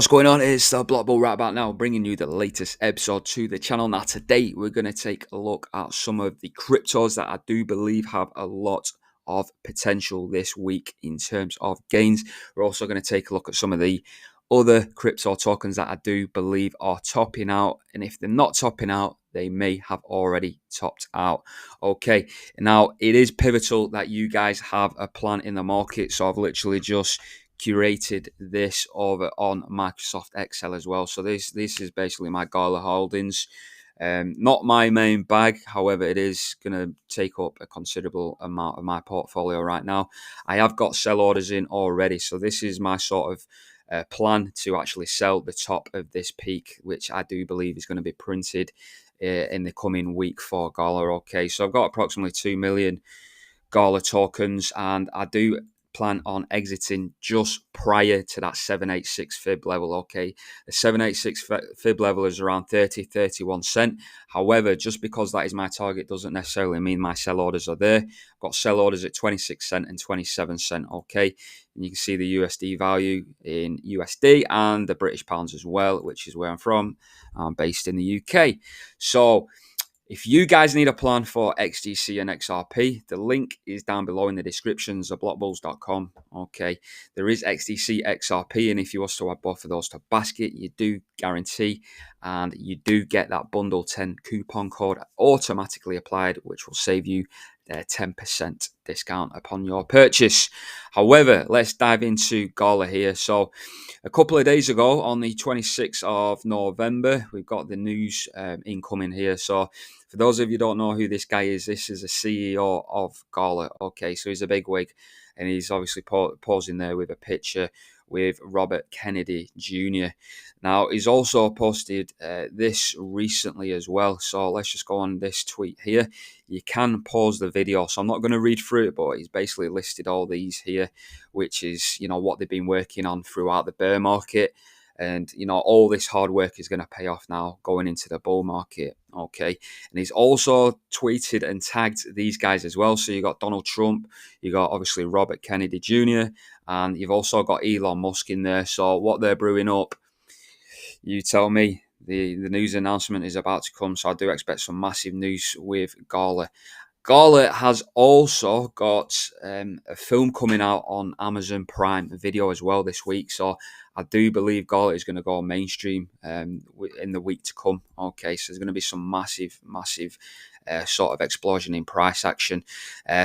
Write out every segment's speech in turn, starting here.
What's going on? It's the Block Bull right about now, bringing you the latest episode to the channel. Now, today we're going to take a look at some of the cryptos that I do believe have a lot of potential this week in terms of gains. We're also going to take a look at some of the other crypto tokens that I do believe are topping out, and if they're not topping out, they may have already topped out. Okay, now it is pivotal that you guys have a plan in the market, so I've literally just curated this over on Microsoft Excel as well. So this is basically my Gala holdings. Not my main bag, however, it is going to take up a considerable amount of my portfolio right now. I have got sell orders in already, so this is my sort of plan to actually sell the top of this peak, which I do believe is going to be printed in the coming week for Gala. Okay, so I've got approximately 2 million Gala tokens, and I do plan on exiting just prior to that 786 fib level. Okay, the 786 fib level is around 31 cent. However, just because that is my target doesn't necessarily mean my sell orders are there. I've got sell orders at 26 cent and 27 cent. Okay, and you can see the USD value in USD and the British pounds as well, which is where I'm from. I'm based in the UK. So if you guys need a plan for XDC and XRP, the link is down below in the descriptions of blockbulls.com. Okay, there is XDC, XRP, and if you was to add both of those to basket, you do guarantee and you do get that bundle 10 coupon code automatically applied, which will save you 10% discount upon your purchase. However, let's dive into Gala here. So a couple of days ago, on the 26th of November, we've got the news incoming here. So for those of you who don't know who this guy is, this is a CEO of Gala. Okay, so he's a big wig, and he's obviously posing there with a picture with Robert Kennedy Jr. Now, he's also posted this recently as well. So let's just go on this tweet here. You can pause the video, so I'm not going to read through it, but he's basically listed all these here, which is, what they've been working on throughout the bear market. And, all this hard work is going to pay off now going into the bull market. Okay. And he's also tweeted and tagged these guys as well. So you got Donald Trump, you got obviously Robert Kennedy Jr., and you've also got Elon Musk in there. So what they're brewing up, you tell me. The news announcement is about to come. So I do expect some massive news with Gala. Gala has also got a film coming out on Amazon Prime Video as well this week. So I do believe Gala is going to go mainstream in the week to come. Okay, so there's going to be some massive sort of explosion in price action.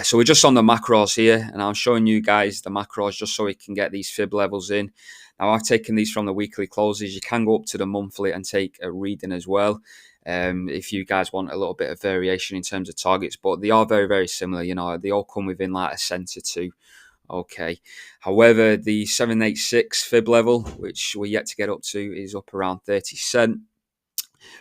So we're just on the macros here, and I'm showing you guys the macros just so we can get these fib levels in. Now, I've taken these from the weekly closes. You can go up to the monthly and take a reading as well. If you guys want a little bit of variation in terms of targets, but they are very similar. They all come within like a cent or two. Okay. However, the 786 fib level, which we're yet to get up to, is up around 30 cent.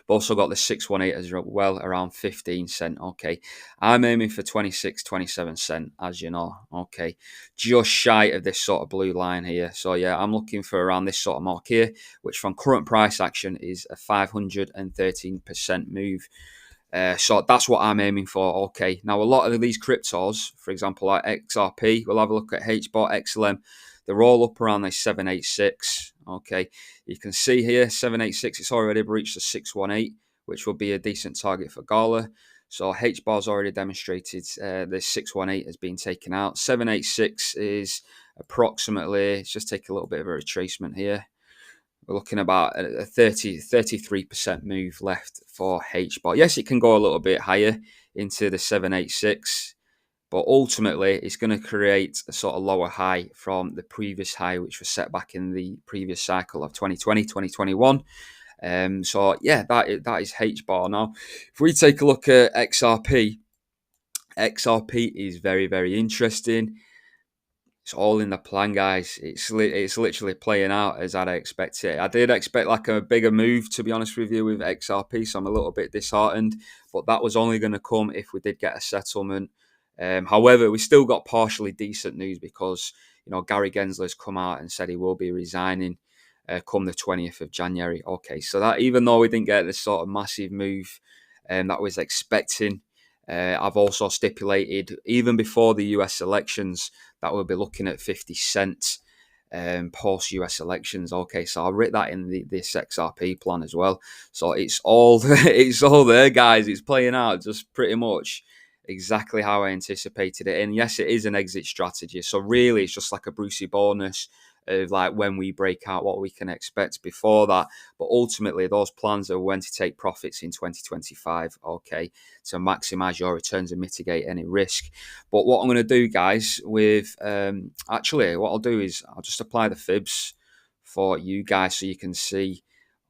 We've also got the 618 as well, around 15 cent. Okay, I'm aiming for 26, 27 cent, as you know. Okay, just shy of this sort of blue line here. So yeah, I'm looking for around this sort of mark here, which from current price action is a 513% move. So that's what I'm aiming for. Okay, now a lot of these cryptos, for example, like XRP, we'll have a look at Hbar, XLM. They're all up around the 786. Okay, you can see here 786. It's already breached the 618, which will be a decent target for Gala. So Hbar's already demonstrated the 618 has been taken out. 786 is approximately. Let's just take a little bit of a retracement here. We're looking about a 33% move left for Hbar. Yes, it can go a little bit higher into the 786. But ultimately, it's going to create a sort of lower high from the previous high, which was set back in the previous cycle of 2020, 2021. So, yeah, that is Hbar. Now, if we take a look at XRP, XRP is very interesting. It's all in the plan, guys. It's literally playing out as I'd expect it. I did expect like a bigger move, to be honest with you, with XRP, so I'm a little bit disheartened. But that was only going to come if we did get a settlement. However, we still got partially decent news because, Gary Gensler's come out and said he will be resigning come the 20th of January. Okay, so that even though we didn't get this sort of massive move that I was expecting, I've also stipulated, even before the US elections, that we'll be looking at 50 cents post US elections. Okay, so I'll write that in this XRP plan as well. So it's all it's all there, guys. It's playing out just pretty much exactly how I anticipated it. And yes, it is an exit strategy. So really, it's just like a Brucey bonus of like when we break out, what we can expect before that. But ultimately, those plans are when to take profits in 2025. Okay, to maximize your returns and mitigate any risk. But what I'm going to do, guys, with actually, what I'll do is I'll just apply the fibs for you guys so you can see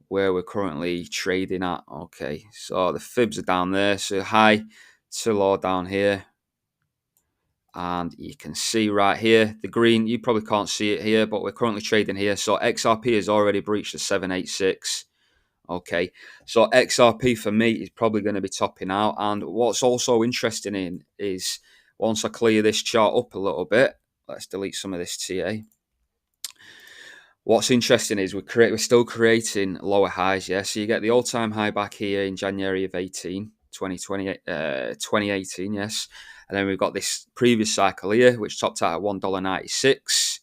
where we're currently trading at. Okay, so the fibs are down there, so high to low down here. And you can see right here, the green, you probably can't see it here, but we're currently trading here. So XRP has already breached the 786. Okay, so XRP for me is probably going to be topping out. And what's also interesting in is once I clear this chart up a little bit, let's delete some of this TA. What's interesting is we're still creating lower highs, yeah? So you get the all-time high back here in January of 2018, yes. And then we've got this previous cycle here, which topped out at $1.96,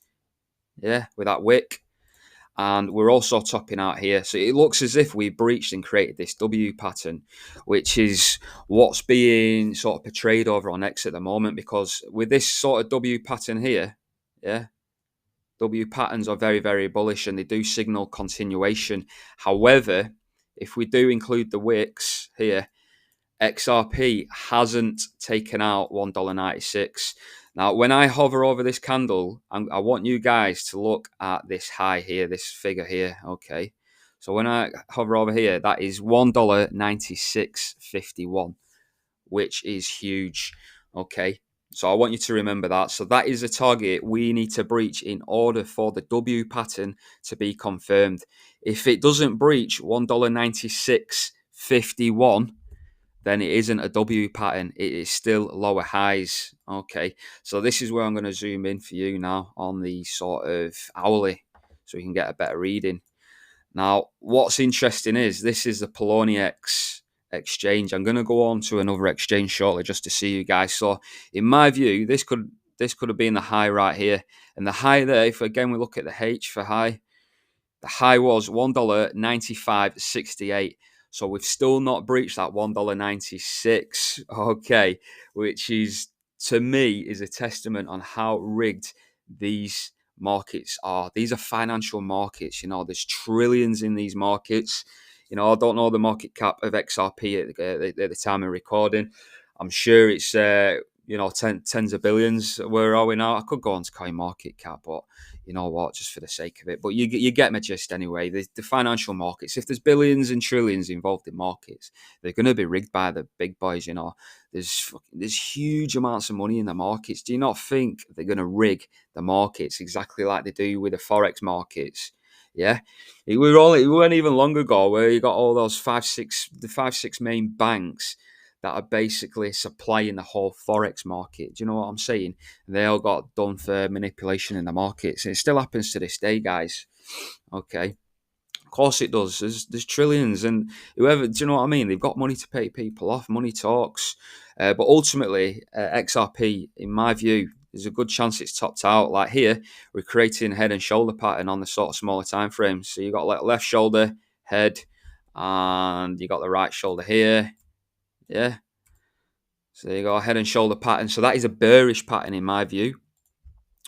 yeah, with that wick. And we're also topping out here. So it looks as if we breached and created this W pattern, which is what's being sort of portrayed over on X at the moment. Because with this sort of W pattern here, yeah, W patterns are very, very bullish and they do signal continuation. However, if we do include the wicks here, XRP hasn't taken out $1.96. Now, when I hover over this candle, I want you guys to look at this high here, this figure here, okay? So when I hover over here, that is $1.9651, which is huge, okay? So I want you to remember that. So that is a target we need to breach in order for the W pattern to be confirmed. If it doesn't breach $1.9651, then it isn't a W pattern. It is still lower highs. Okay, so this is where I'm going to zoom in for you now on the sort of hourly so we can get a better reading. Now, what's interesting is this is the Poloniex exchange. I'm going to go on to another exchange shortly just to see you guys. So in my view, this could have been the high right here. And the high there, if again we look at the H for high, the high was $1.9568. So we've still not breached that $1.96. Okay, which is, to me, is a testament on how rigged these markets are. These are financial markets. You know, there's trillions in these markets. You know, I don't know the market cap of XRP at the time of recording. I'm sure it's tens of billions. Where are we now? I could go on to coin market cap, but you know what, just for the sake of it. But you get my gist anyway. The financial markets, if there's billions and trillions involved in markets, they're going to be rigged by the big boys, you know. There's huge amounts of money in the markets. Do you not think they're going to rig the markets exactly like they do with the Forex markets? Yeah. It weren't even long ago where you got all those five, six main banks that are basically supplying the whole Forex market. Do you know what I'm saying? They all got done for manipulation in the markets. And it still happens to this day, guys. Okay. Of course it does. There's trillions. And whoever, do you know what I mean? They've got money to pay people off. Money talks. But ultimately, XRP, in my view, there's a good chance it's topped out. Like here, we're creating head and shoulder pattern on the sort of smaller time frames. So you got like left shoulder, head, and you got the right shoulder here. Yeah. So there you go, head and shoulder pattern. So that is a bearish pattern in my view.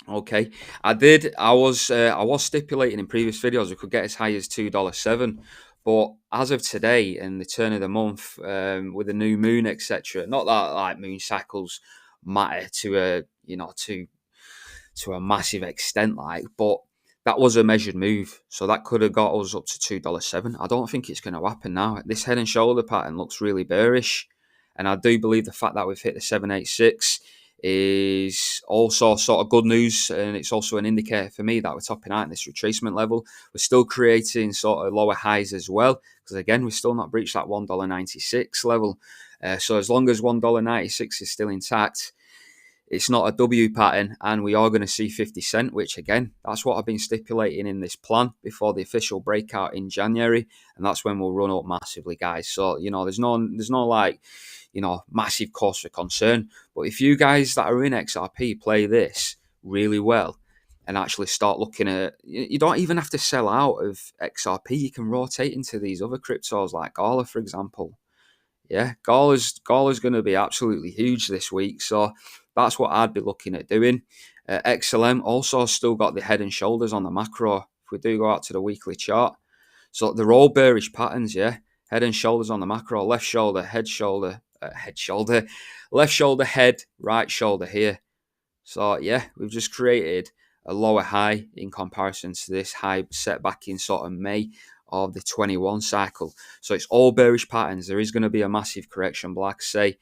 Okay. I was stipulating in previous videos we could get as high as $2.07. But as of today and the turn of the month, with the new moon, etc., not that like moon cycles matter to a massive extent, like, but that was a measured move. So that could have got us up to $2.07. I don't think it's going to happen now. This head and shoulder pattern looks really bearish. And I do believe the fact that we've hit the 786 is also sort of good news. And it's also an indicator for me that we're topping out in this retracement level. We're still creating sort of lower highs as well. Because again, we've still not breached that $1.96 level. So as long as $1.96 is still intact, it's not a W pattern, and we are going to see 50 cent, which again, that's what I've been stipulating in this plan before the official breakout in January, and that's when we'll run up massively, guys. So, you know, there's no like, you know, massive cause for concern. But if you guys that are in XRP play this really well, and actually start looking at, you don't even have to sell out of XRP. You can rotate into these other cryptos like Gala, for example. Yeah, Gala's going to be absolutely huge this week. So that's what I'd be looking at doing. XLM also still got the head and shoulders on the macro. If we do go out to the weekly chart, so they're all bearish patterns. Yeah, head and shoulders on the macro. Left shoulder, head shoulder, left shoulder, head, right shoulder here. So yeah, we've just created a lower high in comparison to this high set back in sort of May of the 21 cycle. So it's all bearish patterns. There is going to be a massive correction, but like I say,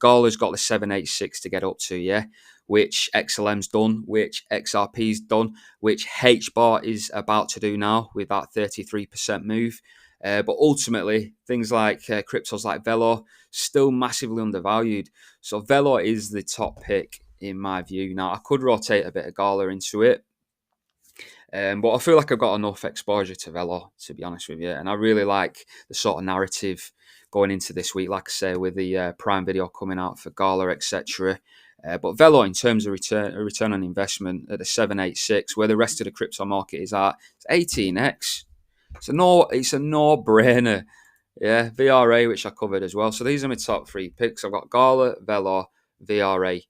Gala's got the 786 to get up to, yeah, which XLM's done, which XRP's done, which Hbar is about to do now with that 33% move. But ultimately, things like cryptos like Velo still massively undervalued. So Velo is the top pick in my view. Now, I could rotate a bit of Gala into it, but I feel like I've got enough exposure to Velo, to be honest with you. And I really like the sort of narrative going into this week, like I say, with the Prime Video coming out for Gala, etc. But Velo, in terms of return on investment at the 786, where the rest of the crypto market is at, it's 18x. It's a no-brainer. Yeah, VRA, which I covered as well. So these are my top three picks. I've got Gala, Velo, VRA.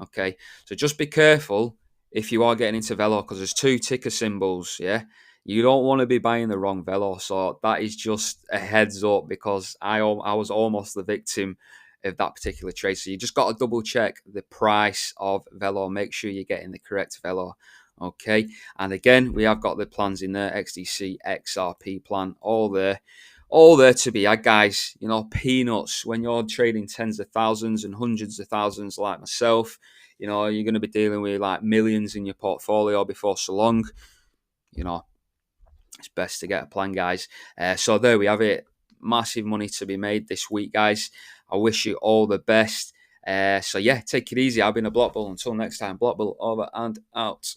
Okay, so just be careful if you are getting into Velo because there's two ticker symbols. Yeah, you don't want to be buying the wrong Velo. So that is just a heads up because I was almost the victim of that particular trade. So you just got to double check the price of Velo. Make sure you're getting the correct Velo. Okay, and again, we have got the plans in there, XDC, XRP plan, all there to be had, guys. You know, peanuts when you're trading tens of thousands and hundreds of thousands like myself. You know, you're going to be dealing with like millions in your portfolio before so long. You know, it's best to get a plan, guys. So there we have it. Massive money to be made this week, guys. I wish you all the best. So yeah, take it easy. I've been a Block Bull. Until next time, Block Bull over and out.